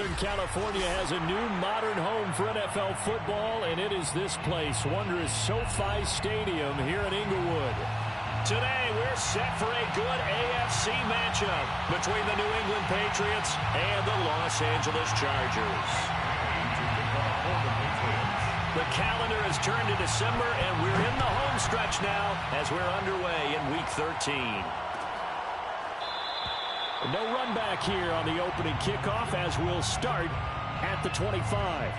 Southern California has a new modern home for NFL football, and it is this place, wondrous SoFi Stadium here in Inglewood. Today, we're set for a good AFC matchup between the New England Patriots and the Los Angeles Chargers. The calendar has turned to December, and we're in the home stretch now as we're underway in Week 13. No run back here on the opening kickoff as we'll start at the 25.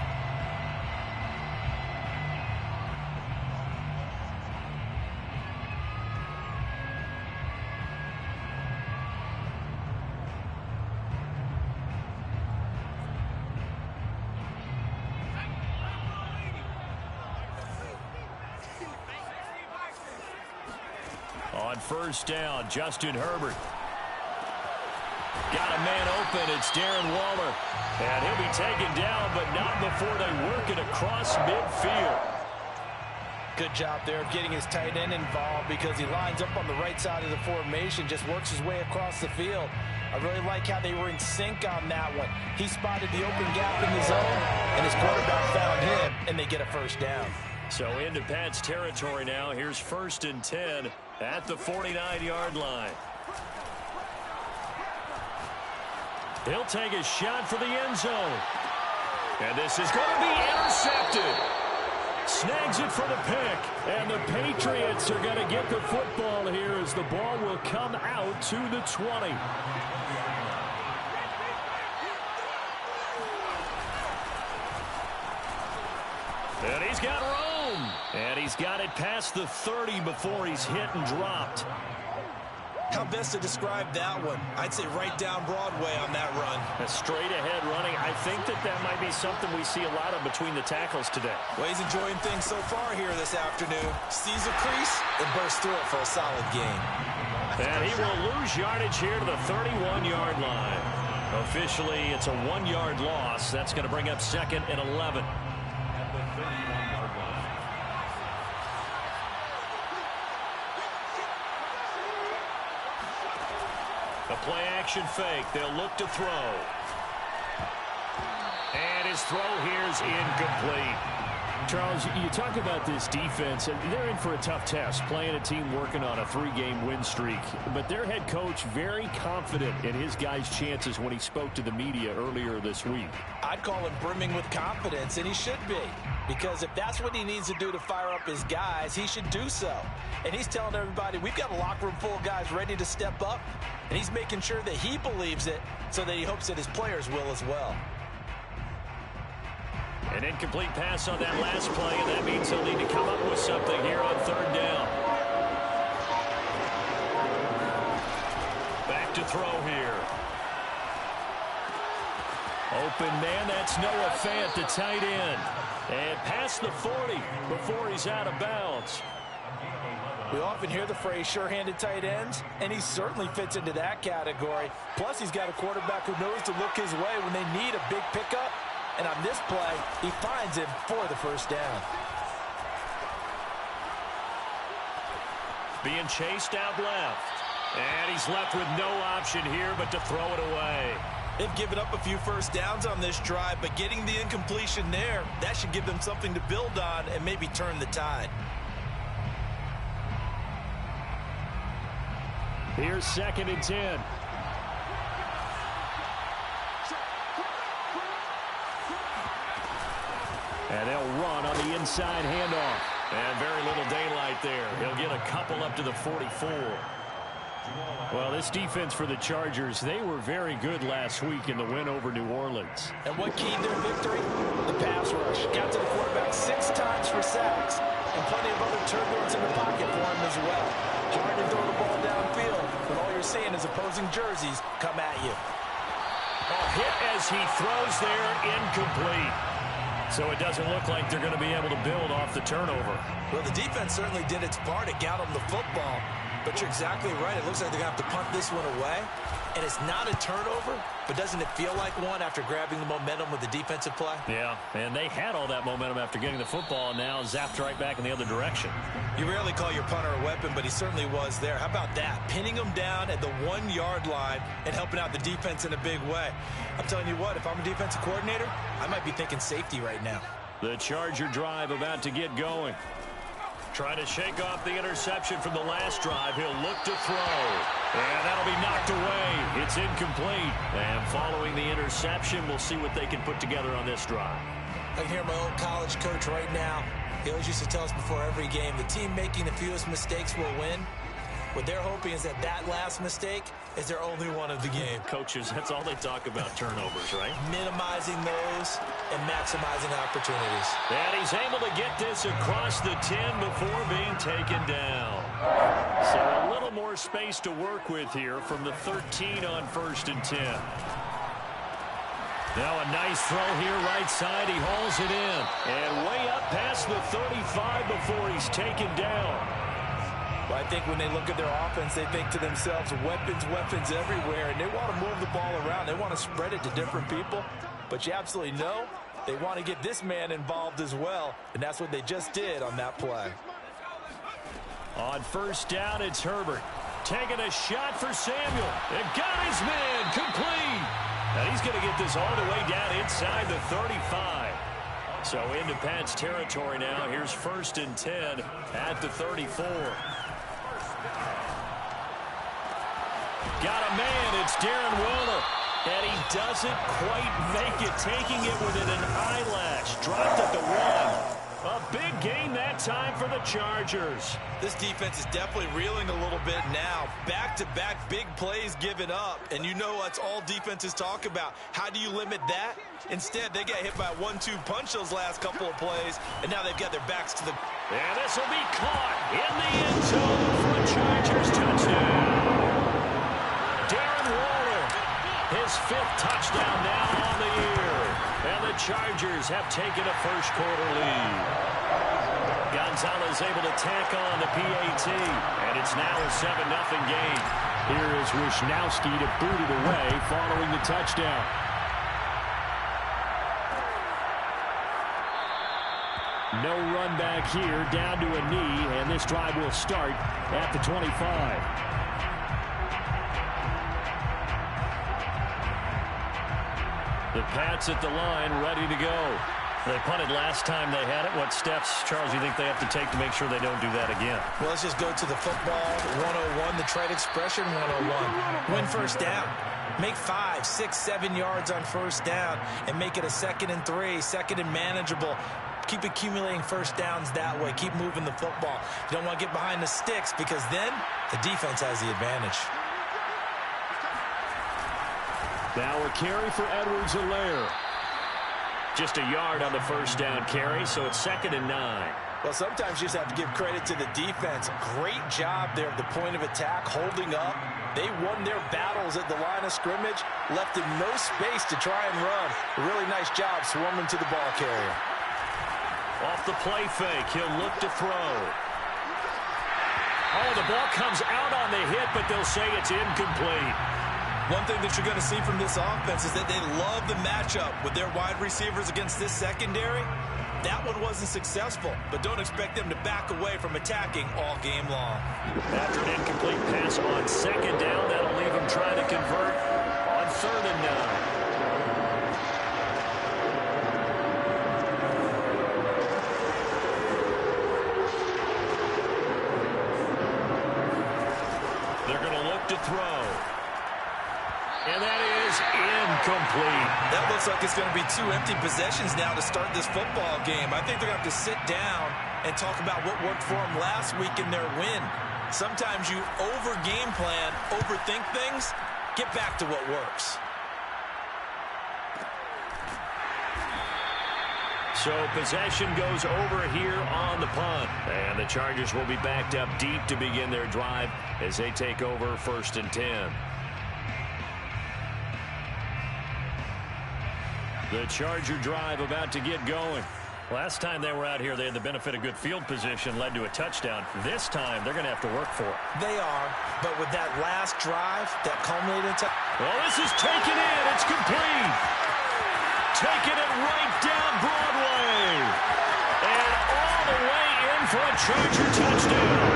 On first down, Justin Herbert. Got a man open. It's Darren Waller. And he'll be taken down, but not before they work it across midfield. Good job there of getting his tight end involved because he lines up on the right side of the formation, just works his way across the field. I really like how they were in sync on that one. He spotted the open gap in the zone, and his quarterback found him, and they get a first down. So into Pat's territory now. Here's 1st and 10 at the 49-yard line. He'll take a shot for the end zone. And this is going to be intercepted. Snags it for the pick. And the Patriots are going to get the football here as the ball will come out to the 20. And he's got room. And he's got it past the 30 before he's hit and dropped. How best to describe that one? I'd say right down Broadway on that run. A straight-ahead running. I think that might be something we see a lot of between the tackles today. Well, he's enjoying things so far here this afternoon. Sees a crease and bursts through it for a solid gain. And he will lose yardage here to the 31-yard line. Officially, it's a 1-yard loss. That's going to bring up 2nd and 11. The play-action fake. They'll look to throw. And his throw here's incomplete. Charles, you talk about this defense, and they're in for a tough test, playing a team working on a 3-game win streak. But their head coach very confident in his guys' chances when he spoke to the media earlier this week. I'd call him brimming with confidence, and he should be. Because if that's what he needs to do to fire up his guys, he should do so. And he's telling everybody, we've got a locker room full of guys ready to step up. And he's making sure that he believes it so that he hopes that his players will as well. An incomplete pass on that last play, and that means he'll need to come up with something here on 3rd down. Back to throw here. Open man, that's Noah Fant, the tight end. And past the 40 before he's out of bounds. We often hear the phrase sure-handed tight ends, and he certainly fits into that category. Plus, he's got a quarterback who knows to look his way when they need a big pickup. And on this play, he finds him for the first down. Being chased out left. And he's left with no option here but to throw it away. They've given up a few first downs on this drive, but getting the incompletion there, that should give them something to build on and maybe turn the tide. Here's 2nd and 10. And they'll run on the inside handoff. And very little daylight there. He'll get a couple up to the 44. Well, this defense for the Chargers, they were very good last week in the win over New Orleans. And what keyed their victory? The pass rush. Got to the quarterback 6 times for sacks. And plenty of other turbulence in the pocket for him as well. Hard to throw the ball downfield, but all you're seeing is opposing jerseys come at you. A hit as he throws there, incomplete. So it doesn't look like they're going to be able to build off the turnover. Well, the defense certainly did its part. It got them the football. But you're exactly right. It looks like they're going to have to punt this one away. And it's not a turnover, but doesn't it feel like one after grabbing the momentum with the defensive play? Yeah, and they had all that momentum after getting the football, and now zapped right back in the other direction. You rarely call your punter a weapon, but he certainly was there. How about that? Pinning him down at the 1-yard line and helping out the defense in a big way. I'm telling you what, if I'm a defensive coordinator, I might be thinking safety right now. The Charger drive about to get going. Trying to shake off the interception from the last drive. He'll look to throw. And that'll be knocked away. It's incomplete. And following the interception, we'll see what they can put together on this drive. I can hear my old college coach right now. He always used to tell us before every game, the team making the fewest mistakes will win. What they're hoping is that that last mistake is their only one of the game. Coaches, that's all they talk about, turnovers, right? Minimizing those and maximizing opportunities. And he's able to get this across the 10 before being taken down. So a little more space to work with here from the 13 on 1st and 10. Now a nice throw here right side. He hauls it in. And way up past the 35 before he's taken down. Well, I think when they look at their offense, they think to themselves, weapons, weapons everywhere, and they want to move the ball around. They want to spread it to different people, but you absolutely know they want to get this man involved as well, and that's what they just did on that play. On 1st down, it's Herbert. Taking a shot for Samuel. And got his man complete. And he's going to get this all the way down inside the 35. So into Pat's territory now. Here's 1st and 10 at the 34. Got a man. It's Darren Waller. And he doesn't quite make it, taking it within an eyelash. Dropped at the 1. A big gain that time for the Chargers. This defense is definitely reeling a little bit now. Back-to-back big plays given up. And you know that's all defenses talk about. How do you limit that? Instead, they get hit by a 1-2 punch those last couple of plays. And now they've got their backs to the... And this will be caught in the end zone for a Chargers touchdown. Darren Waller, his 5th touchdown now on the year. And the Chargers have taken a first-quarter lead. Gonzalez able to tack on the PAT, and it's now a 7-0 game. Here is Wishnowski to boot it away following the touchdown. No run back here, down to a knee, and this drive will start at the 25. The Pats at the line, ready to go. They punted last time they had it. What steps, Charles, do you think they have to take to make sure they don't do that again? Well, let's just go to the football 101, the trade expression 101. Win 1st down. Make 5, 6, 7 yards on 1st down and make it a 2nd and 3, 2nd and manageable. Keep accumulating 1st downs that way. Keep moving the football. You don't want to get behind the sticks because then the defense has the advantage. Now a carry for Edwards-Helaire. Just a yard on the 1st down carry, so it's 2nd and 9. Well, sometimes you just have to give credit to the defense. Great job there at the point of attack, holding up. They won their battles at the line of scrimmage, left him no space to try and run. A really nice job swarming to the ball carrier. Off the play fake, he'll look to throw. Oh, the ball comes out on the hit, but they'll say it's incomplete. One thing that you're going to see from this offense is that they love the matchup with their wide receivers against this secondary. That one wasn't successful, but don't expect them to back away from attacking all game long. After an incomplete pass on 2nd down, that'll leave them trying to convert on 3rd and 9. They're going to look to throw. And that is incomplete. That looks like it's going to be 2 empty possessions now to start this football game. I think they're going to have to sit down and talk about what worked for them last week in their win. Sometimes you over-game plan, overthink things. Get back to what works. So possession goes over here on the punt. And the Chargers will be backed up deep to begin their drive as they take over 1st and 10. The Charger drive about to get going. Last time they were out here, they had the benefit of good field position, led to a touchdown. This time, they're going to have to work for it. They are, but with that last drive, that culminated well, this is taken in. It's complete. Taking it right down Broadway. And all the way in for a Charger touchdown.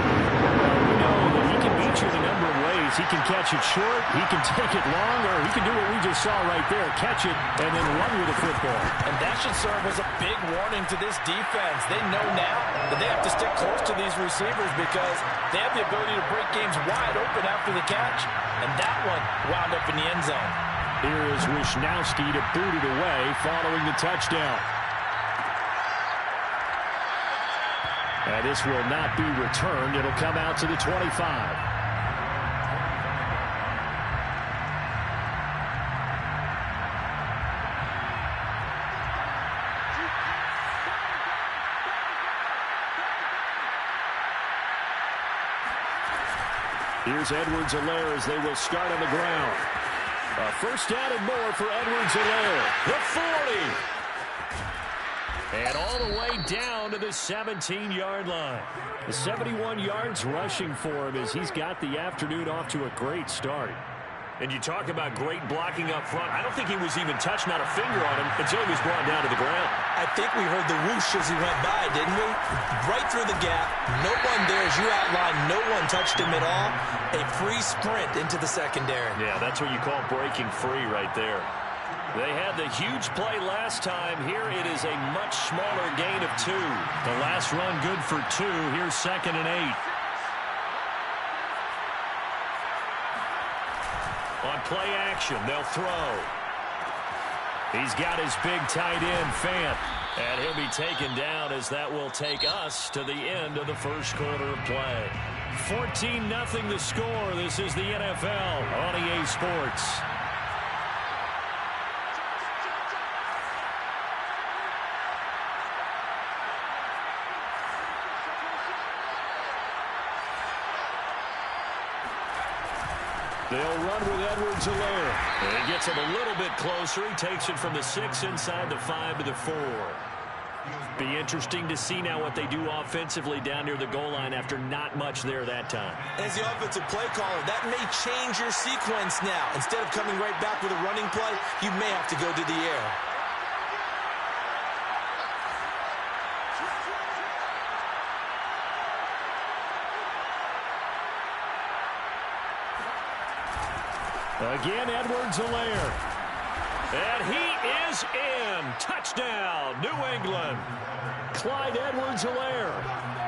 We know that he can beat you in a number of ways. He can catch it short, he can take it long, or he can do what we just saw right there, catch it and then run with the football. And that should serve as a big warning to this defense. They know now that they have to stick close to these receivers because they have the ability to break games wide open after the catch. And that one wound up in the end zone. Here is Wisnowski to boot it away following the touchdown. And this will not be returned. It'll come out to the 25. Here's Edwards-Helaire as they will start on the ground. A first down and more for Edwards-Helaire. The 40. And all the way down to the 17-yard line. The 71 yards rushing for him as he's got the afternoon off to a great start. And you talk about great blocking up front. I don't think he was even touched, not a finger on him, until he was brought down to the ground. I think we heard the whoosh as he went by, didn't we? Right through the gap. No one there, as you outlined. No one touched him at all. A free sprint into the secondary. Yeah, that's what you call breaking free right there. They had the huge play last time. Here it is a much smaller gain of 2. The last run good for 2. Here's 2nd and 8. On play action, they'll throw. He's got his big tight end, Fant. And he'll be taken down as that will take us to the end of the first quarter of play. 14-0 the score. This is the NFL on EA Sports. They'll run with Edwards-Helaire. And he gets him a little bit closer. He takes it from the 6 inside the 5 to the 4. Be interesting to see now what they do offensively down near the goal line after not much there that time. As the offensive play caller, that may change your sequence now. Instead of coming right back with a running play, you may have to go to the air. Again, Edwards-Helaire. And he is in. Touchdown, New England. Clyde Edwards-Helaire.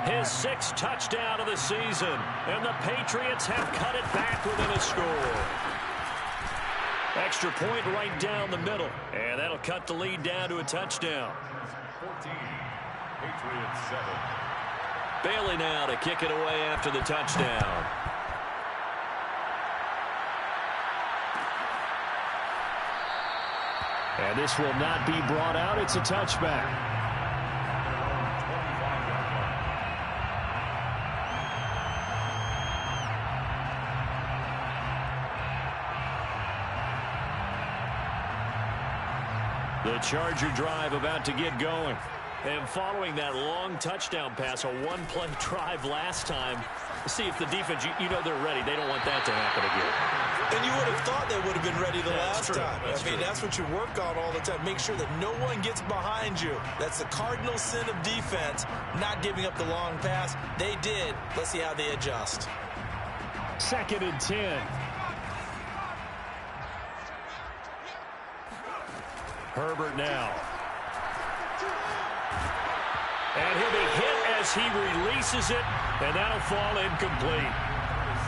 His 6th touchdown of the season. And the Patriots have cut it back within a score. Extra point right down the middle. And that'll cut the lead down to a touchdown. 14, Patriots 7. Bailey now to kick it away after the touchdown. And this will not be brought out. It's a touchback. The Charger drive about to get going. And following that long touchdown pass, a one-play drive last time, see if the defense, you know they're ready. They don't want that to happen again. And you would have thought they would have been ready the last time. I mean, that's what you work on all the time. Make sure that no one gets behind you. That's the cardinal sin of defense, not giving up the long pass. They did. Let's see how they adjust. 2nd and 10. Herbert now. And he'll be hit as he releases it, and that'll fall incomplete.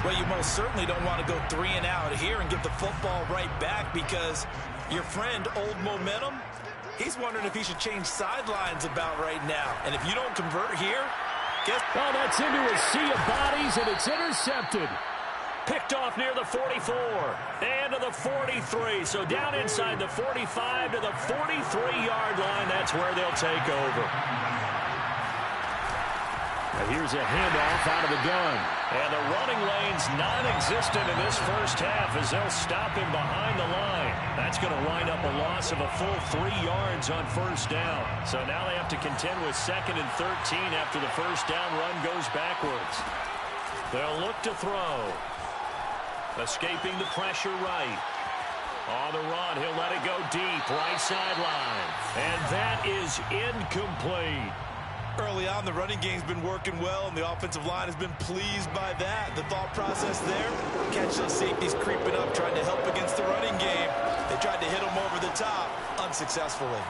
Well, you most certainly don't want to go 3 and out here and get the football right back because your friend, Old Momentum, he's wondering if he should change sidelines about right now. And if you don't convert here, guess... Oh, that's into a sea of bodies, and it's intercepted. Picked off near the 44 and to the 43. So down inside the 45 to the 43-yard line. That's where they'll take over. Now here's a handoff out of the gun. And the running lane's non-existent in this first half as they'll stop him behind the line. That's going to wind up a loss of a full 3 yards on first down. So now they have to contend with 2nd and 13 after the first down run goes backwards. They'll look to throw. Escaping the pressure right. On the run, he'll let it go deep, right sideline. And that is incomplete. Early on, the running game's been working well, and the offensive line has been pleased by that. The thought process there, catch those safeties creeping up, trying to help against the running game. They tried to hit him over the top, unsuccessfully.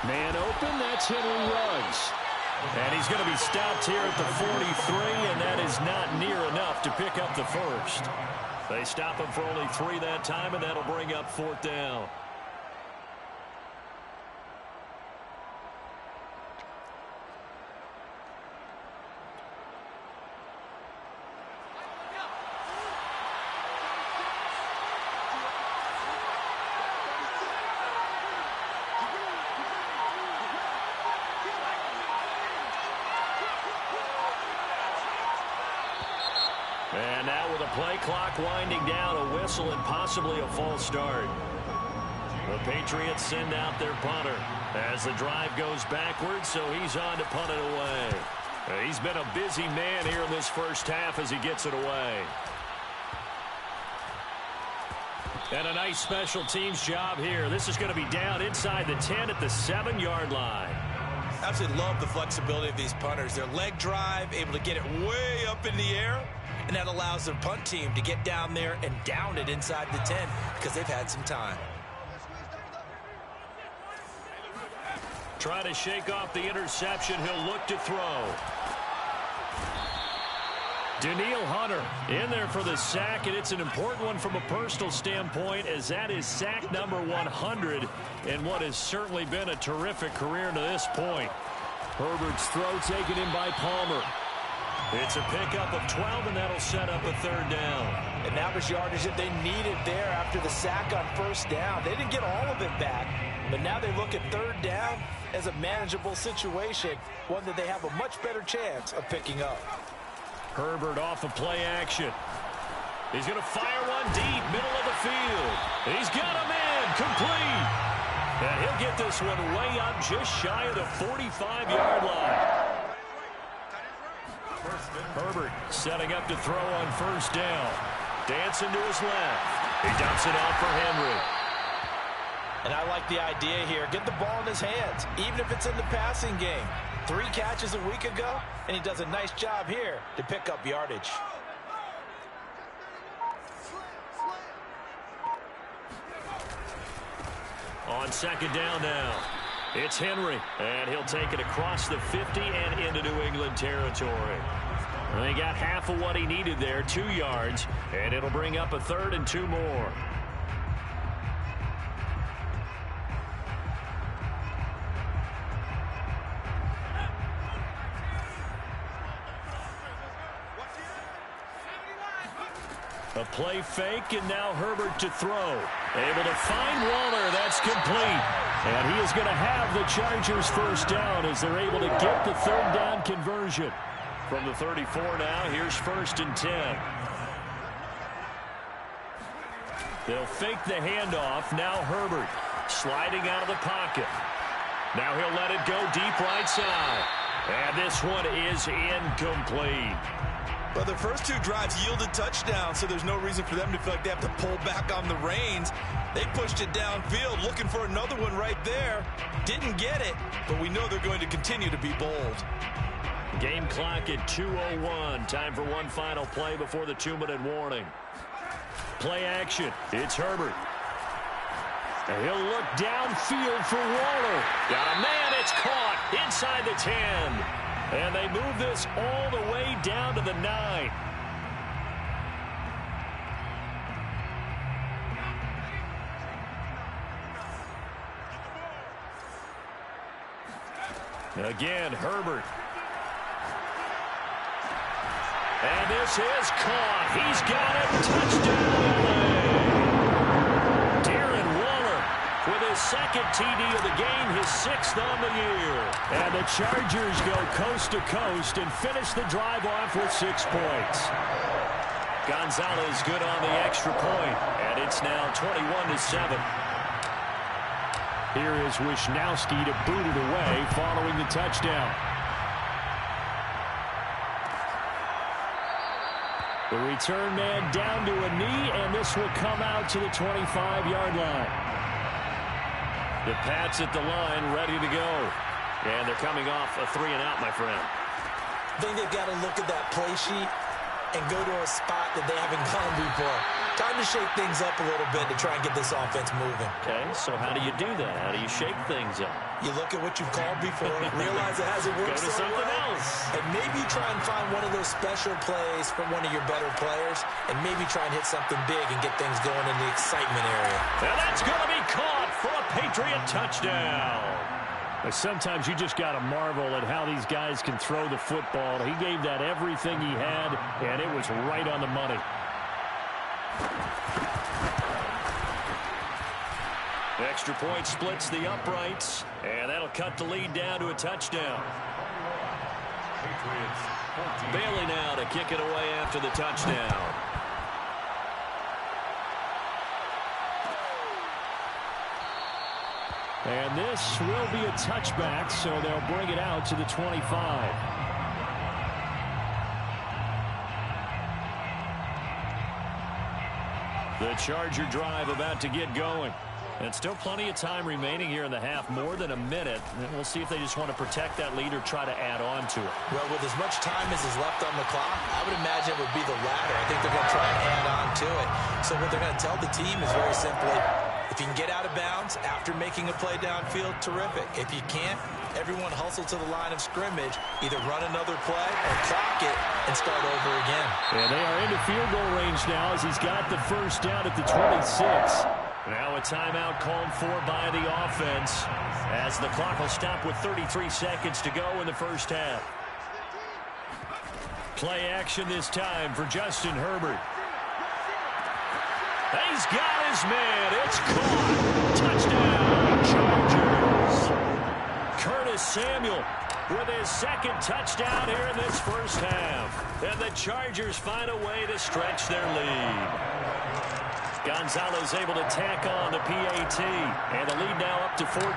Man open, that's Henry Ruggs. And he's going to be stopped here at the 43, and that is not near enough to pick up the first. They stop him for only 3 that time, and that'll bring up 4th down. And now with the play clock winding down, a whistle and possibly a false start. The Patriots send out their punter as the drive goes backwards, so he's on to punt it away. He's been a busy man here in this first half as he gets it away. And a nice special teams job here. This is going to be down inside the 10 at the 7-yard line. Absolutely love the flexibility of these punters. Their leg drive, able to get it way up in the air, and that allows their punt team to get down there and down it inside the 10 because they've had some time. Trying to shake off the interception. He'll look to throw. Danielle Hunter in there for the sack, and it's an important one from a personal standpoint, as that is sack number 100 in what has certainly been a terrific career to this point. Herbert's throw taken in by Palmer. It's a pickup of 12, and that'll set up a 3rd down. And that was yardage that they needed there after the sack on first down. They didn't get all of it back, but now they look at 3rd down as a manageable situation, one that they have a much better chance of picking up. Herbert off of play action. He's going to fire one deep, middle of the field. He's got him in, complete. And he'll get this one way up just shy of the 45-yard line. Herbert setting up to throw on first down. Dancing to his left. He dumps it out for Henry. And I like the idea here. Get the ball in his hands, even if it's in the passing game. 3 catches a week ago, and he does a nice job here to pick up yardage. On 2nd down now, it's Henry, and he'll take it across the 50 and into New England territory. And he got half of what he needed there, 2 yards, and it'll bring up a 3rd and 2 more. A play fake, and now Herbert to throw. Able to find Waller. That's complete. And he is going to have the Chargers first down as they're able to get the 3rd down conversion. From the 34 now, here's 1st and 10. They'll fake the handoff. Now Herbert sliding out of the pocket. Now he'll let it go deep right side. And this one is incomplete. Well, the first 2 drives yielded touchdowns, so there's no reason for them to feel like they have to pull back on the reins. They pushed it downfield, looking for another one right there. Didn't get it, but we know they're going to continue to be bold. Game clock at 2:01. Time for one final play before the 2-minute warning. Play action. It's Herbert. And he'll look downfield for Waller. Got a man. It's caught inside the 10. And they move this all the way down to the 9. Again, Herbert. And this is caught. He's got it. Touchdown. Darren Waller with his 2nd TD of the game, his 6th on the year. And the Chargers go coast to coast and finish the drive off with 6 points. Gonzalez good on the extra point, and it's now 21-7. Here is Wisnowski to boot it away following the touchdown. The return man down to a knee, and this will come out to the 25-yard line. The Pats at the line, ready to go. And they're coming off a 3-and-out, my friend. I think they've got to look at that play sheet and go to a spot that they haven't gone before. Time to shake things up a little bit to try and get this offense moving. Okay, so how do you do that? How do you shake things up? You look at what you've called before, realize it hasn't worked Go to so something well, else. and maybe try and find one of those special plays from one of your better players, and maybe try and hit something big and get things going in the excitement area. And that's going to be caught for a Patriot touchdown. Sometimes you just got to marvel at how these guys can throw the football. He gave that everything he had, and it was right on the money. Extra point splits the uprights, and that'll cut the lead down to a touchdown. Patriots 14. Bailey now to kick it away after the touchdown. And this will be a touchback, so they'll bring it out to the 25. The Charger drive about to get going. And still plenty of time remaining here in the half, more than a minute. And we'll see if they just want to protect that lead or try to add on to it. Well, with as much time as is left on the clock, I would imagine it would be the latter. I think they're going to try and add on to it. So what they're going to tell the team is very simply, if you can get out of bounds after making a play downfield, terrific. If you can't, everyone hustle to the line of scrimmage, either run another play or clock it and start over again. And they are into field goal range now as he's got the first down at the 26. Now a timeout called for by the offense as the clock will stop with 33 seconds to go in the first half. Play action this time for Justin Herbert. He's got his man. It's caught. Touchdown, Chargers. Curtis Samuel with his second touchdown here in this first half. And the Chargers find a way to stretch their lead. Gonzalez able to tack on the PAT, and the lead now up to 14.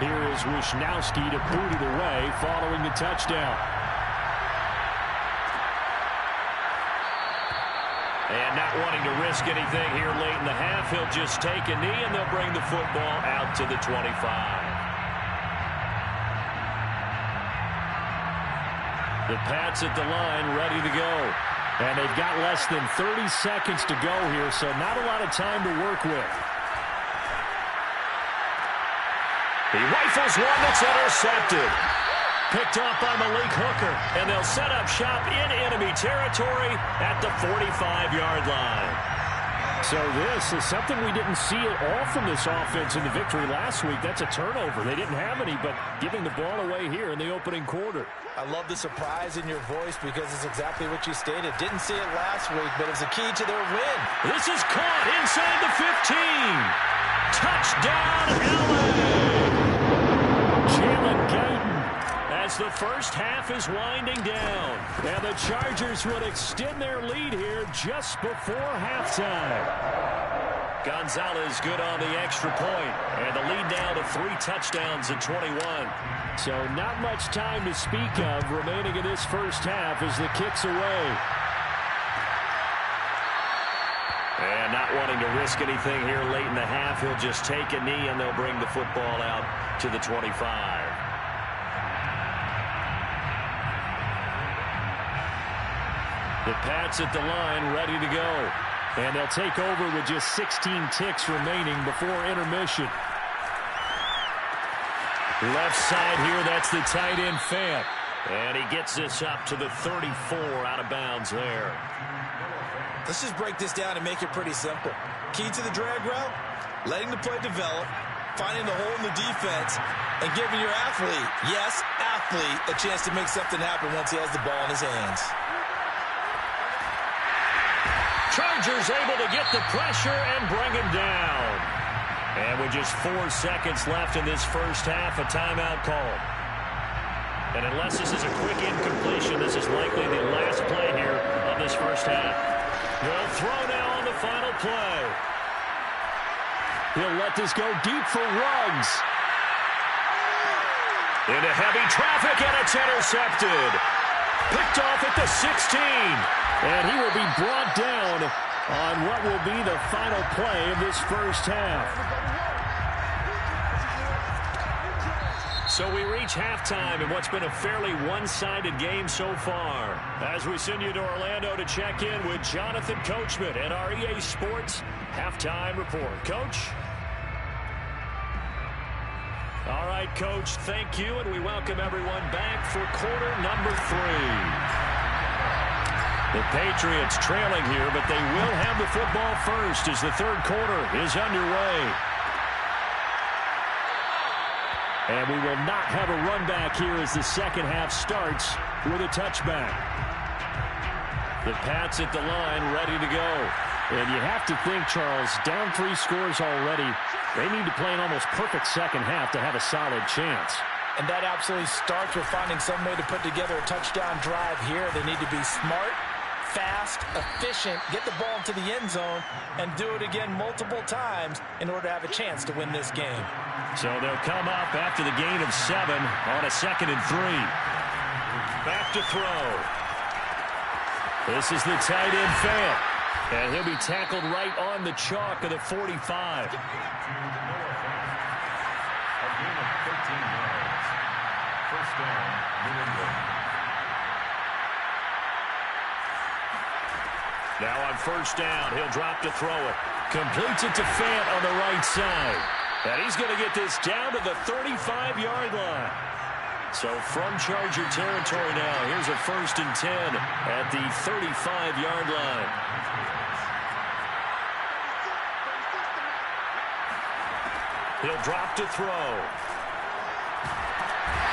Here is Wisnowski to boot it away following the touchdown. And not wanting to risk anything here late in the half, he'll just take a knee, and they'll bring the football out to the 25. The Pats at the line ready to go. And they've got less than 30 seconds to go here, so not a lot of time to work with. He rifles one that's intercepted. Picked off by Malik Hooker, and they'll set up shop in enemy territory at the 45-yard line. So this is something we didn't see at all from this offense in the victory last week. That's a turnover. They didn't have any, but giving the ball away here in the opening quarter. I love the surprise in your voice because it's exactly what you stated. Didn't see it last week, but it's a key to their win. This is caught inside the 15. Touchdown, LA! Jalen Guyton as the first half is winding down. And the Chargers would extend their lead here just before halftime. Gonzalez good on the extra point, and the lead now to 3 touchdowns at 21. So not much time to speak of remaining in this first half as the kick's away. And not wanting to risk anything here late in the half, he'll just take a knee, and they'll bring the football out to the 25. The Pats at the line ready to go. And they'll take over with just 16 ticks remaining before intermission. Left side here, that's the tight end Fant. And he gets this up to the 34 out of bounds there. Let's just break this down and make it pretty simple. Key to the drag route, letting the play develop, finding the hole in the defense, and giving your athlete, yes, athlete, a chance to make something happen once he has the ball in his hands. Chargers able to get the pressure and bring him down. And with just 4 seconds left in this first half, a timeout called. And unless this is a quick incompletion, this is likely the last play here of this first half. They'll throw now on the final play. He'll let this go deep for Ruggs. Into heavy traffic, and it's intercepted. Picked off at the 16. And he will be brought down on what will be the final play of this first half. So we reach halftime in what's been a fairly one-sided game so far. As we send you to Orlando to check in with Jonathan Coachman at our EA Sports Halftime Report. Coach? All right, Coach, thank you, and we welcome everyone back for quarter number 3. The Patriots trailing here, but they will have the football first as the third quarter is underway. And we will not have a run back here as the second half starts with a touchback. The Pats at the line ready to go. And you have to think, Charles, down 3 scores already. They need to play an almost perfect second half to have a solid chance. And that absolutely starts with finding some way to put together a touchdown drive here. They need to be smart, fast, efficient, get the ball into the end zone, and do it again multiple times in order to have a chance to win this game. So they'll come up after the gain of 7 on a 2nd and 3. Back to throw. This is the tight end Fant. And he'll be tackled right on the chalk of the 45. A gain of 13 yards. First down, New England. Now on first down, he'll drop to throw it. Completes it to Fant on the right side. And he's going to get this down to the 35-yard line. So from Charger territory now, here's a 1st and 10 at the 35-yard line. He'll drop to throw.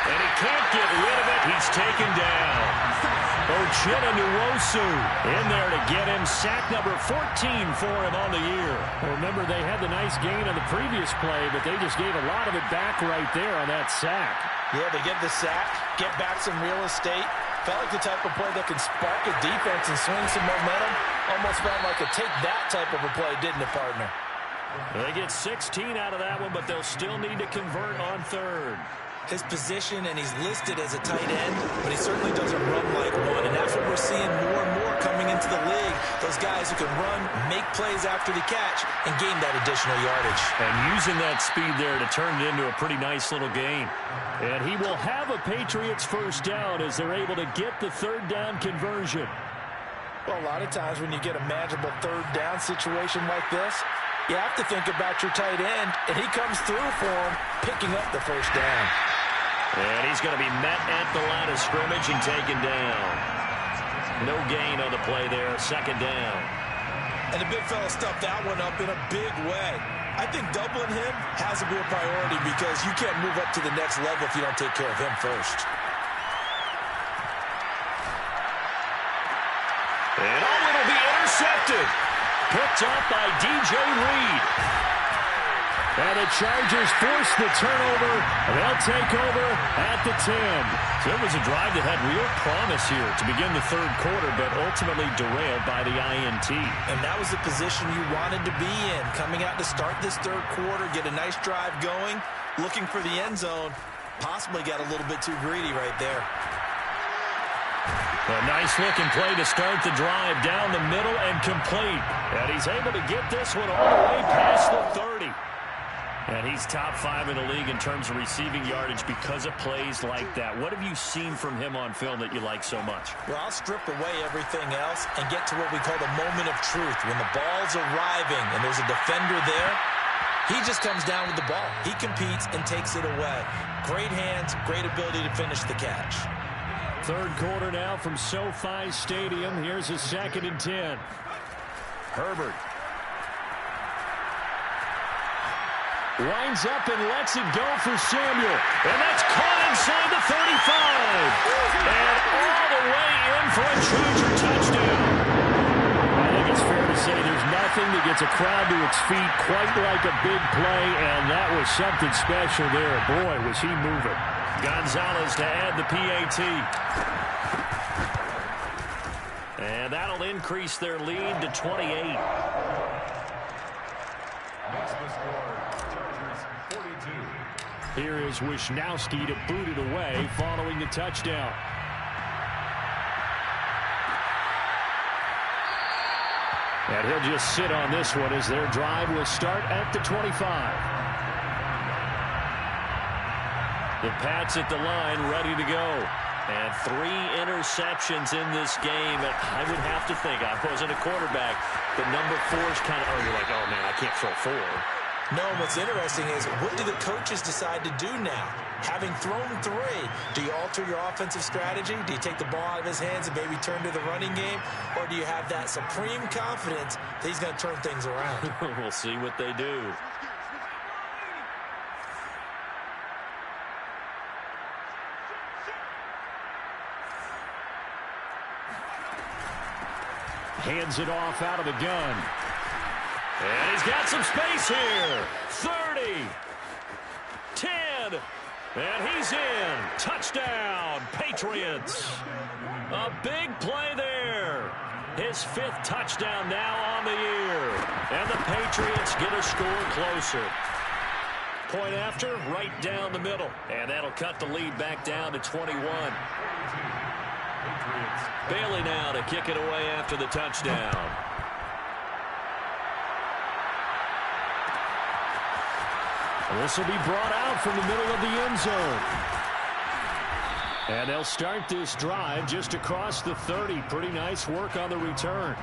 And he can't get rid of it. He's taken down. Uchenna Nwosu in there to get him. Sack number 14 for him on the year. Well, remember, they had the nice gain on the previous play, but they just gave a lot of it back right there on that sack. Yeah, they get the sack, get back some real estate. Felt like the type of play that can spark a defense and swing some momentum. Almost felt like a take that type of a play, didn't it, partner? They get 16 out of that one, but they'll still need to convert on 3rd. His position, and he's listed as a tight end, but he certainly doesn't run like one, and that's what we're seeing more and more coming into the league. Those guys who can run, make plays after the catch, and gain that additional yardage. And using that speed there to turn it into a pretty nice little game. And he will have a Patriots first down as they're able to get the 3rd down conversion. Well, a lot of times when you get a manageable 3rd down situation like this, you have to think about your tight end, and he comes through for him, picking up the first down. And he's going to be met at the line of scrimmage and taken down. No gain on the play there, 2nd down. And the big fella stuffed that one up in a big way. I think doubling him has to be a priority because you can't move up to the next level if you don't take care of him first. And it'll be intercepted. Picked up by DJ Reed. And the Chargers force the turnover. They'll take over at the 10. So it was a drive that had real promise here to begin the 3rd quarter, but ultimately derailed by the INT. And that was the position you wanted to be in. Coming out to start this 3rd quarter, get a nice drive going, looking for the end zone. Possibly got a little bit too greedy right there. A nice-looking play to start the drive down the middle and complete. And he's able to get this one all the way past the 30. And he's top 5 in the league in terms of receiving yardage because of plays like that. What have you seen from him on film that you like so much? Well, I'll strip away everything else and get to what we call the moment of truth. When the ball's arriving and there's a defender there, he just comes down with the ball. He competes and takes it away. Great hands, great ability to finish the catch. 3rd quarter now from SoFi Stadium. Here's a 2nd and 10. Herbert winds up and lets it go for Samuel. And that's caught inside the 35. And all the way in for a Charger touchdown. I think it's fair to say there's nothing that gets a crowd to its feet quite like a big play, and that was something special there. Boy, was he moving. Gonzalez to add the PAT. And that'll increase their lead to 28. Makes the score Chargers 42. Here is Wishnowsky to boot it away following the touchdown. And he'll just sit on this one as their drive will start at the 25. The Pats at the line ready to go. And 3 interceptions in this game. And I would have to think, I wasn't a quarterback, but number 4 is kind of, you're like, oh, man, I can't throw 4. No, what's interesting is, what do the coaches decide to do now? Having thrown 3, do you alter your offensive strategy? Do you take the ball out of his hands and maybe turn to the running game? Or do you have that supreme confidence that he's going to turn things around? We'll see what they do. Hands it off out of the gun. And he's got some space here. 30. 10. And he's in. Touchdown, Patriots. A big play there. His 5th touchdown now on the year. And the Patriots get a score closer. Point after, right down the middle. And that'll cut the lead back down to 21. Bailey now to kick it away after the touchdown. This will be brought out from the middle of the end zone. And they'll start this drive just across the 30. Pretty nice work on the return.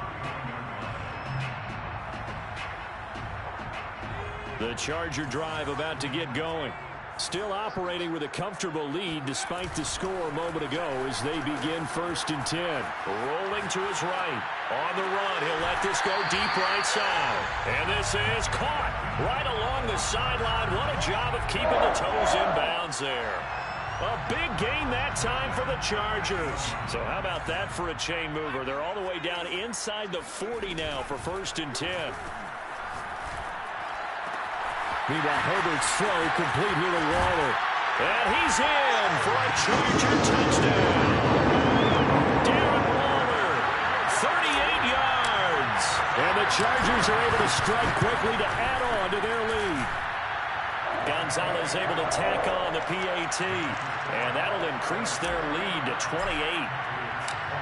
The Charger drive about to get going. Still operating with a comfortable lead despite the score a moment ago as they begin 1st and 10. Rolling to his right. On the run, he'll let this go deep right side. And this is caught right along the sideline. What a job of keeping the toes in bounds there. A big gain that time for the Chargers. So how about that for a chain mover? They're all the way down inside the 40 now for 1st and 10. Meanwhile, Herbert's throw complete here to Waller. And he's in for a Charger touchdown. Darren Waller, 38 yards. And the Chargers are able to strike quickly to add on to their lead. Gonzalez able to tack on the PAT. And that'll increase their lead to 28.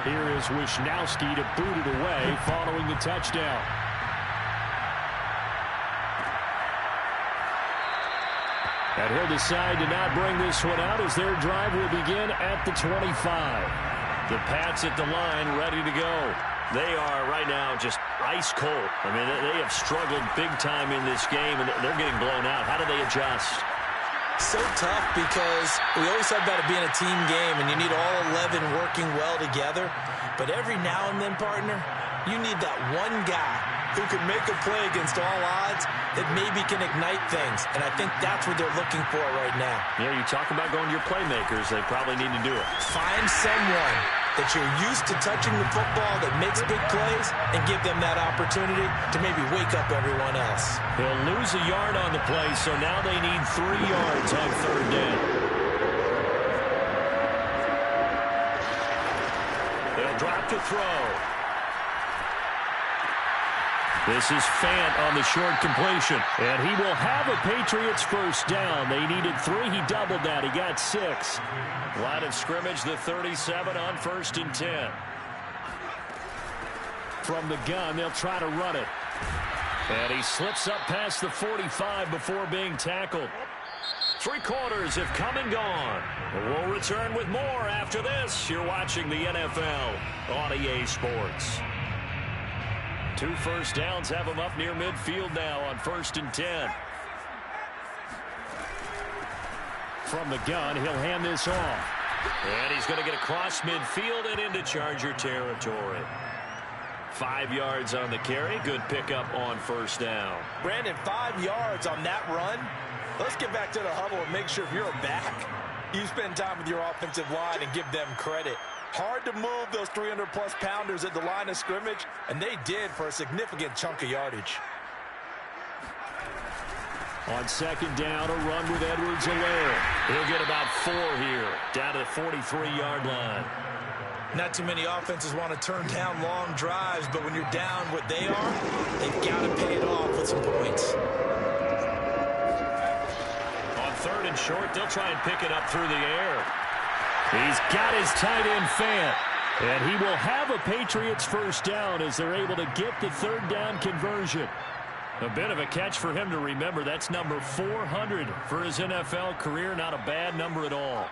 Here is Wishnowsky to boot it away following the touchdown. And he'll decide to not bring this one out as their drive will begin at the 25. The Pats at the line ready to go. They are right now just ice cold. I mean, they have struggled big time in this game, and they're getting blown out. How do they adjust? So tough because we always talk about it being a team game, and you need all 11 working well together. But every now and then, partner, you need that one guy who can make a play against all odds that maybe can ignite things. And I think that's what they're looking for right now. Yeah, you talk about going to your playmakers. They probably need to do it. Find someone that you're used to touching the football that makes big plays and give them that opportunity to maybe wake up everyone else. They'll lose a yard on the play, so now they need 3 yards on 3rd down. They'll drop to throw. This is Fant on the short completion. And he will have a Patriots 1st down. They needed 3. He doubled that. He got 6. Line of scrimmage, the 37 on 1st and 10. From the gun, they'll try to run it. And he slips up past the 45 before being tackled. 3 quarters have come and gone. We'll return with more after this. You're watching the NFL on EA Sports. 2 1st downs have him up near midfield now on 1st and 10. From the gun, he'll hand this off. And he's going to get across midfield and into Charger territory. 5 yards on the carry. Good pickup on 1st down. Brandon, 5 yards on that run. Let's get back to the huddle and make sure if you're a back, you spend time with your offensive line and give them credit. Hard to move those 300-plus pounders at the line of scrimmage, and they did for a significant chunk of yardage. On 2nd down, a run with Edwards-Helaire. He'll get about 4 here, down to the 43-yard line. Not too many offenses want to turn down long drives, but when you're down what they are, they've got to pay it off with some points. On 3rd and short, they'll try and pick it up through the air. He's got his tight end Fant. And he will have a Patriots first down as they're able to get the 3rd down conversion. A bit of a catch for him to remember. That's number 400 for his NFL career. Not a bad number at all.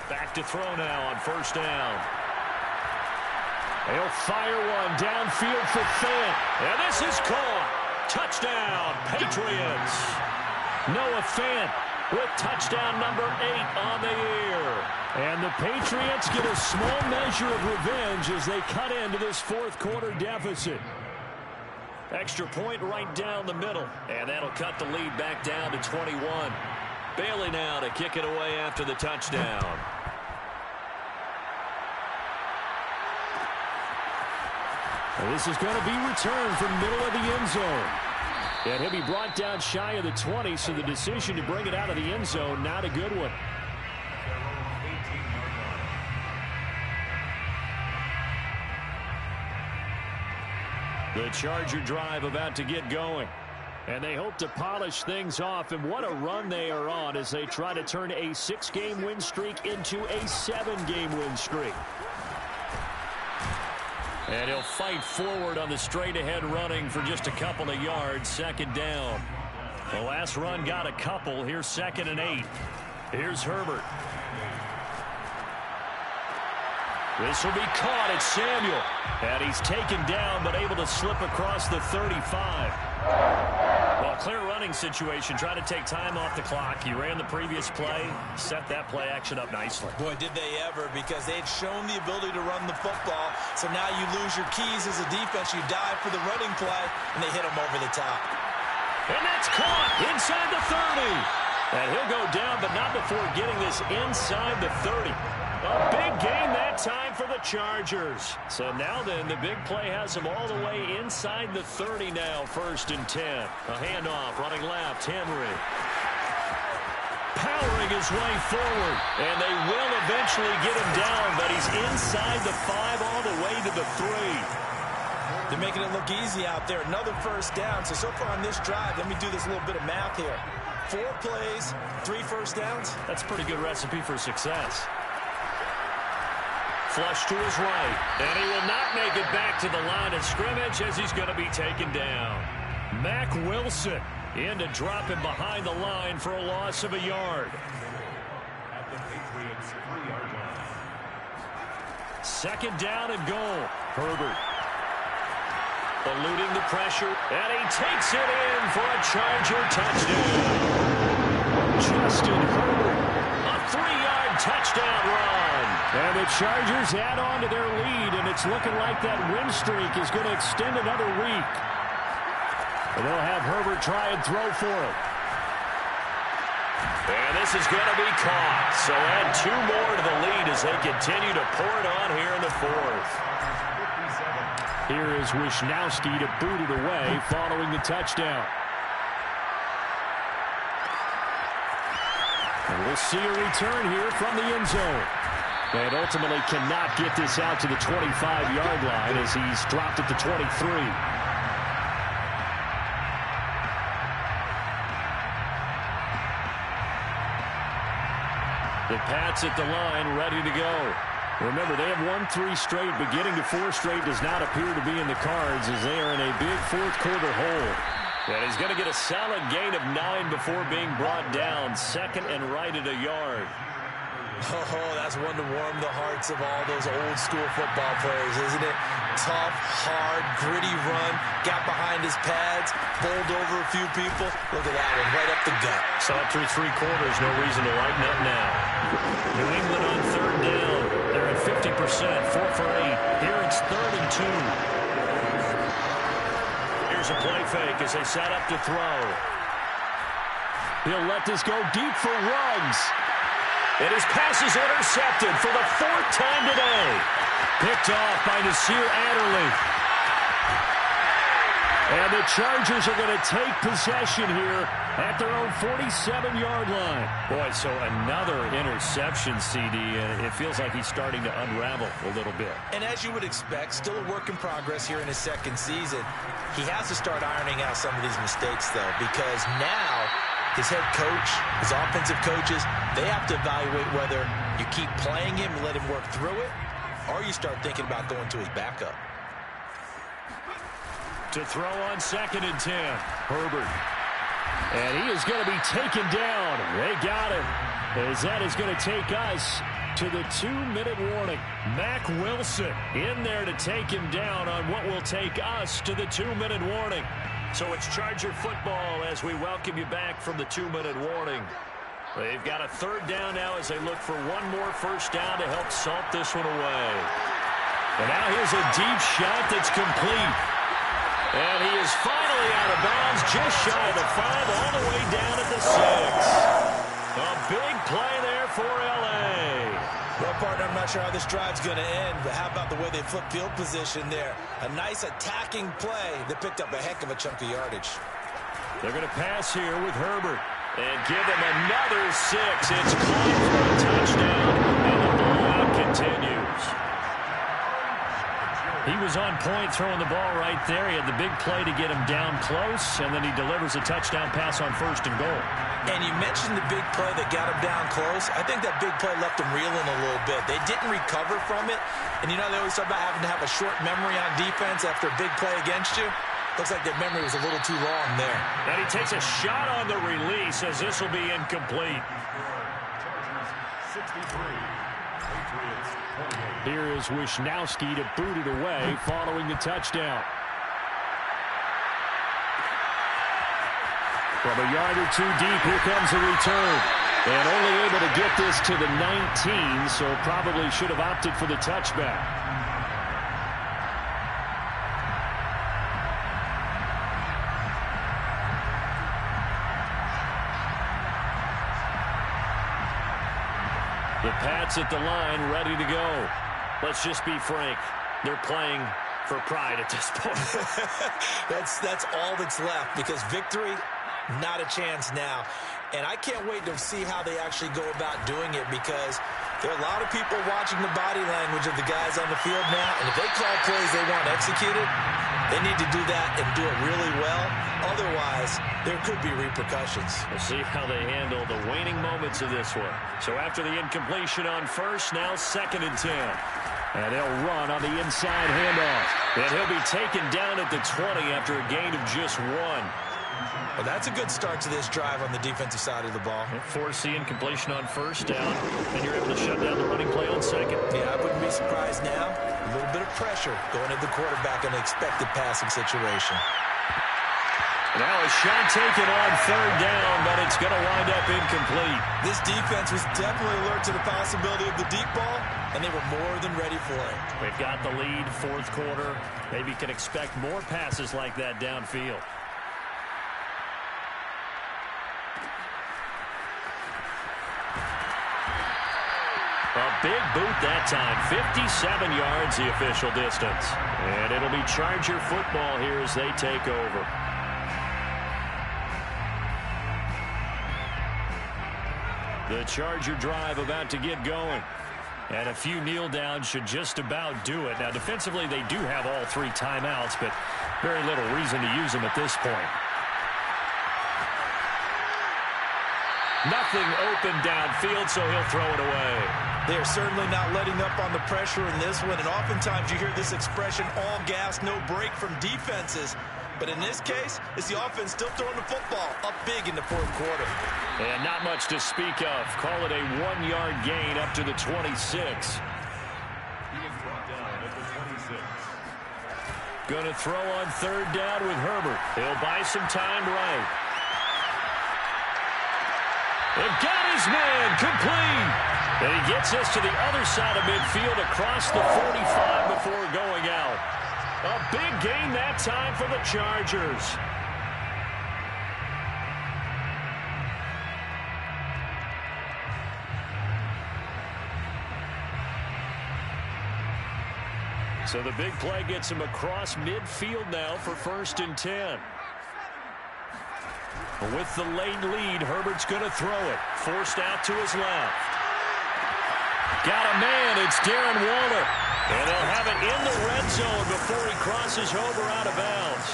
Back to throw now on 1st down. He'll fire one downfield for Fant. And this is caught. Touchdown, Patriots. Noah Fant with touchdown number 8 on the year. And the Patriots get a small measure of revenge as they cut into this 4th quarter deficit. Extra point right down the middle. And that'll cut the lead back down to 21. Bailey now to kick it away after the touchdown. And this is going to be returned from middle of the end zone. And he'll be brought down shy of the 20, so the decision to bring it out of the end zone, not a good one. The Charger drive about to get going. And they hope to polish things off. And what a run they are on as they try to turn a 6-game win streak into a 7-game win streak. And he'll fight forward on the straight-ahead running for just a couple of yards. 2nd down. The last run got a couple. Here's 2nd and 8. Here's Herbert. This will be caught. It's Samuel. And he's taken down but able to slip across the 35. Well, clear running situation. Try to take time off the clock. He ran the previous play, set that play action up nicely. Boy, did they ever, because they had shown the ability to run the football. So now you lose your keys as a defense. You dive for the running play, and they hit him over the top. And that's caught inside the 30. And he'll go down, but not before getting this inside the 30. A big gain that time for the Chargers. So now then, the big play has them all the way inside the 30 now, 1st and 10. A handoff, running left, Henry. Powering his way forward, and they will eventually get him down, but he's inside the 5 all the way to the 3. They're making it look easy out there. Another 1st down. So far on this drive, let me do this little bit of math here. 4 plays, 3 first downs. That's a pretty good recipe for success. Flush to his right, and he will not make it back to the line of scrimmage as he's going to be taken down. Mack Wilson in to drop him behind the line for a loss of a yard. At the Patriots' 3-yard line. 2nd down and goal. Herbert eluding the pressure, and he takes it in for a Charger touchdown. Justin Herbert, a 3-yard touchdown run. And the Chargers add on to their lead, and it's looking like that win streak is going to extend another week. And they'll have Herbert try and throw for it. And this is going to be caught. So add 2 more to the lead as they continue to pour it on here in the 4th. Here is Wishnowski to boot it away following the touchdown. And we'll see a return here from the end zone. And ultimately cannot get this out to the 25-yard line as he's dropped at the 23. The Pats at the line, ready to go. Remember, they have won 3 straight, but getting to 4 straight does not appear to be in the cards as they are in a big 4th quarter hole. And he's going to get a solid gain of 9 before being brought down. 2nd and right at a yard. Oh, that's one to warm the hearts of all those old school football players, isn't it? Tough, hard, gritty run, got behind his pads, bowled over a few people. Look at that one, right up the gut. So through 3 quarters, no reason to lighten up now. New England on 3rd down. They're at 50%, 4 for 8. Here it's 3rd and 2. Here's a play fake as they set up to throw. He'll let this go deep for Ruggs. And his pass is intercepted for the 4th time today. Picked off by Nasir Adderley. And the Chargers are going to take possession here at their own 47-yard line. Boy, so another interception, CD. It feels like he's starting to unravel a little bit. And as you would expect, still a work in progress here in his second season. He has to start ironing out some of these mistakes, though, because now his head coach, his offensive coaches, they have to evaluate whether you keep playing him and let him work through it, or you start thinking about going to his backup. To throw on 2nd and 10, Herbert. And he is going to be taken down. They got him. As that is going to take us to the 2-minute warning. Mack Wilson in there to take him down on what will take us to the 2-minute warning. So it's Charger football as we welcome you back from the 2-minute warning. They've got a 3rd down now as they look for one more first down to help salt this one away. And now here's a deep shot that's complete. And he is finally out of bounds, just shy of the 5, all the way down at the 6. A big play there for L.A. Well, partner, I'm not sure how this drive's going to end, but how about the way they flip field position there? A nice attacking play that picked up a heck of a chunk of yardage. They're going to pass here with Herbert and give him another 6. It's caught for a touchdown, and the blowout continues. He was on point throwing the ball right there. He had the big play to get him down close, and then he delivers a touchdown pass on 1st and goal. And you mentioned the big play that got him down close. I think that big play left him reeling a little bit. They didn't recover from it. And you know they always talk about having to have a short memory on defense after a big play against you. Looks like that memory was a little too long there. And he takes a shot on the release as this will be incomplete. 63. Patriots 28. Here is Wisnowski to boot it away following the touchdown. From a yard or two deep, here comes a return. And only able to get this to the 19, so probably should have opted for the touchback. The Pats at the line, ready to go. Let's just be frank. They're playing for pride at this point. That's all that's left, because victory, not a chance now. And I can't wait to see how they actually go about doing it, because there are a lot of people watching the body language of the guys on the field now. And if they call plays they want executed, they need to do that and do it really well. Otherwise, there could be repercussions. We'll see how they handle the waning moments of this one. So after the incompletion on 1st, now 2nd and 10. And they'll run on the inside handoff. And he'll be taken down at the 20 after a gain of just 1. Well, that's a good start to this drive on the defensive side of the ball. Force the incompletion on 1st down, and you're able to shut down the running play on 2nd. Yeah, I wouldn't be surprised now. A little bit of pressure going at the quarterback in an expected passing situation. Now a shot taken on 3rd down, but it's going to wind up incomplete. This defense was definitely alert to the possibility of the deep ball, and they were more than ready for it. They've got the lead, 4th quarter. Maybe can expect more passes like that downfield. A big boot that time, 57 yards the official distance. And it'll be Charger football here as they take over. The Charger drive about to get going. And a few kneel downs should just about do it. Now, defensively, they do have all 3 timeouts, but very little reason to use them at this point. Nothing open downfield, so he'll throw it away. They are certainly not letting up on the pressure in this one, and oftentimes you hear this expression, all gas, no break from defenses. But in this case, it's the offense still throwing the football up big in the 4th quarter. And not much to speak of. Call it a 1-yard gain up to the 26. He is brought down at the 26. Going to throw on 3rd down with Herbert. He'll buy some time right. And got his man complete. And he gets us to the other side of midfield across the 45 before going out. A big gain that time for the Chargers. So the big play gets him across midfield now for 1st and 10. With the late lead, Herbert's going to throw it. Forced out to his left. Got a man. It's Darren Waller. And they'll have it in the red zone before he crosses over out of bounds.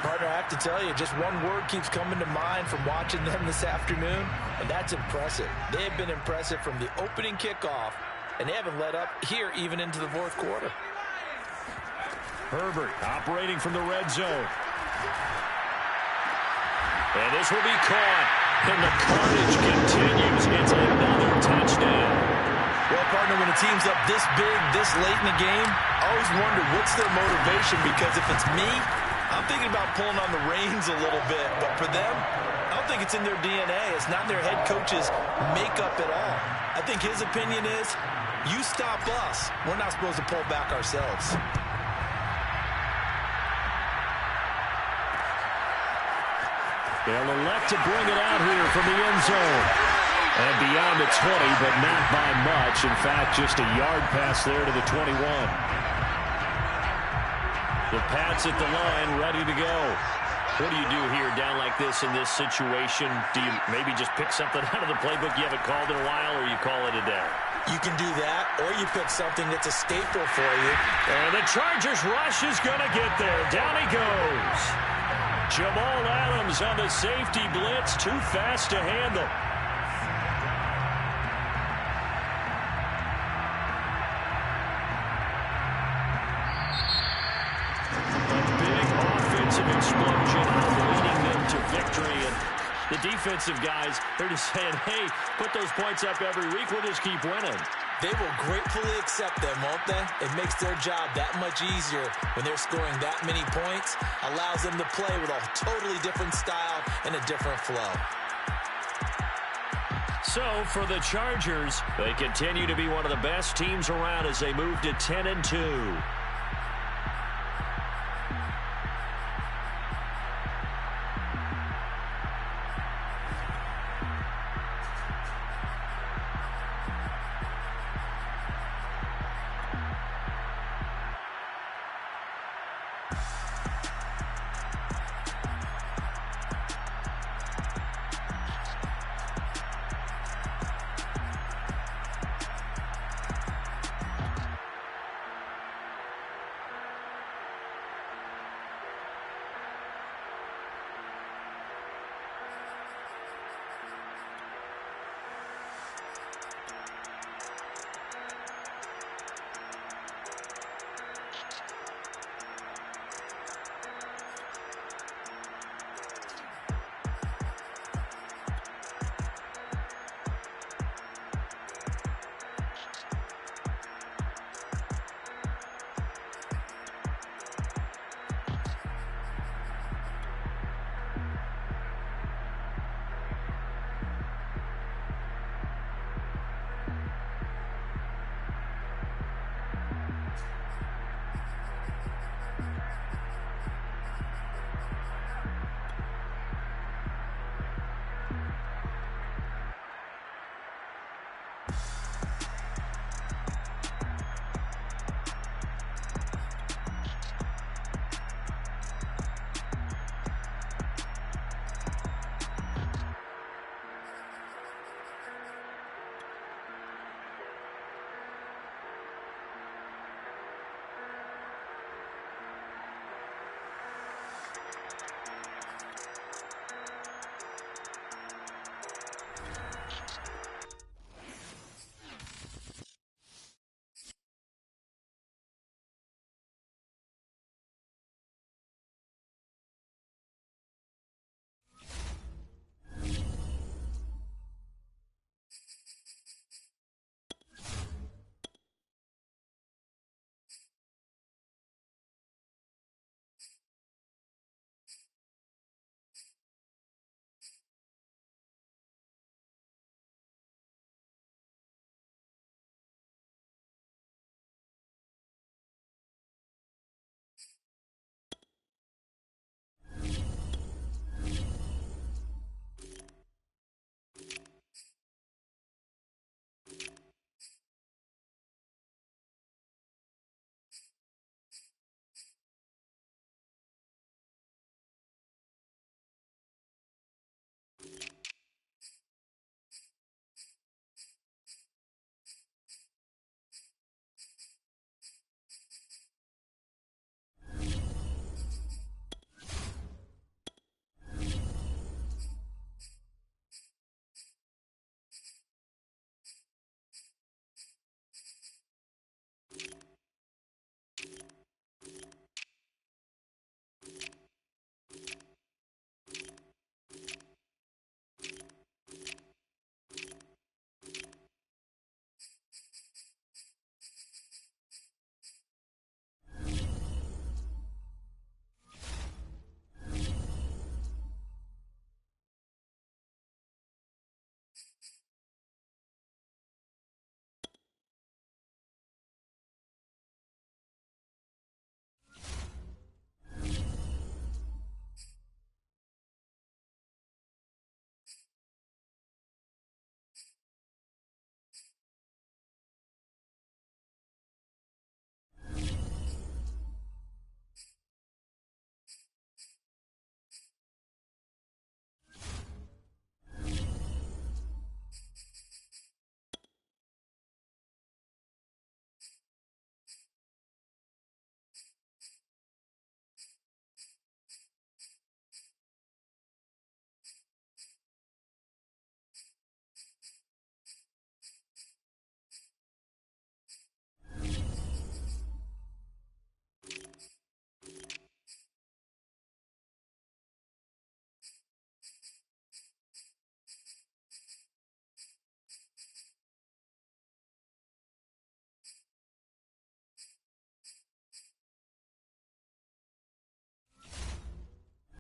Partner, I have to tell you, just one word keeps coming to mind from watching them this afternoon, and that's impressive. They have been impressive from the opening kickoff, and they haven't let up here even into the 4th quarter. Herbert operating from the red zone. And this will be caught. And the carnage continues. It's another touchdown. Well, partner, when a team's up this big, this late in the game, I always wonder what's their motivation, because if it's me, I'm thinking about pulling on the reins a little bit. But for them, I don't think it's in their DNA. It's not their head coach's makeup at all. I think his opinion is, you stop us, we're not supposed to pull back ourselves. They'll elect to bring it out here from the end zone. And beyond the 20, but not by much. In fact, just a yard pass there to the 21. The Pats at the line, ready to go. What do you do here down like this in this situation? Do you maybe just pick something out of the playbook you haven't called in a while, or you call it a day? You can do that, or you pick something that's a staple for you. And the Chargers rush is going to get there. Down he goes. Jamal Adams on the safety blitz, too fast to handle. A big offensive explosion leading them to victory. And the defensive guys, they're just saying, hey, put those points up every week, we'll just keep winning. They will gratefully accept them, won't they? It makes their job that much easier when they're scoring that many points. Allows them to play with a totally different style and a different flow. So for the Chargers, they continue to be one of the best teams around as they move to 10-2.